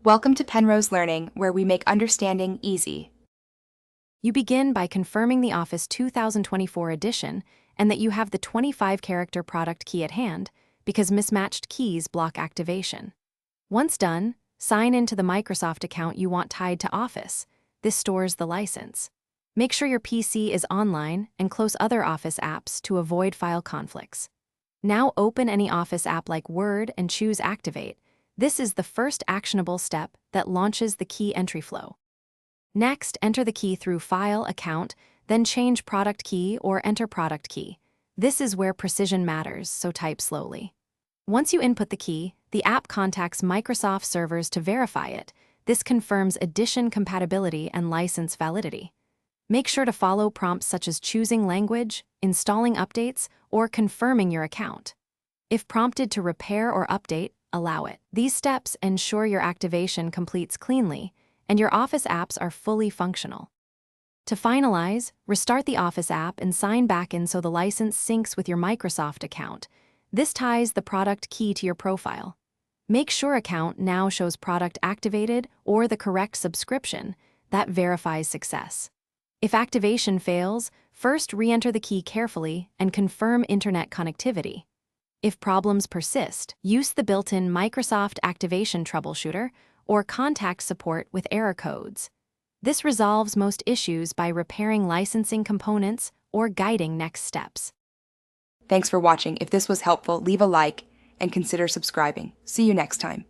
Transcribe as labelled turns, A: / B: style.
A: Welcome to Penrose Learning, where we make understanding easy.
B: You begin by confirming the Office 2024 edition and that you have the 25-character product key at hand, because mismatched keys block activation. Once done, sign into the Microsoft account you want tied to Office. This stores the license. Make sure your PC is online and close other Office apps to avoid file conflicts. Now open any Office app like Word and choose Activate. This is the first actionable step that launches the key entry flow. Next, enter the key through File, Account, then change Product Key or enter Product Key. This is where precision matters, so type slowly. Once you input the key, the app contacts Microsoft servers to verify it. This confirms edition compatibility and license validity. Make sure to follow prompts such as choosing language, installing updates, or confirming your account. If prompted to repair or update, allow it. These steps ensure your activation completes cleanly and your Office apps are fully functional. To finalize, restart the Office app and sign back in so the license syncs with your Microsoft account. This ties the product key to your profile. Make sure account now shows product activated or the correct subscription. That verifies success. If activation fails, first re-enter the key carefully and confirm internet connectivity. If problems persist, use the built-in Microsoft Activation Troubleshooter or contact support with error codes. This resolves most issues by repairing licensing components or guiding next steps.
A: Thanks for watching. If this was helpful, leave a like and consider subscribing. See you next time.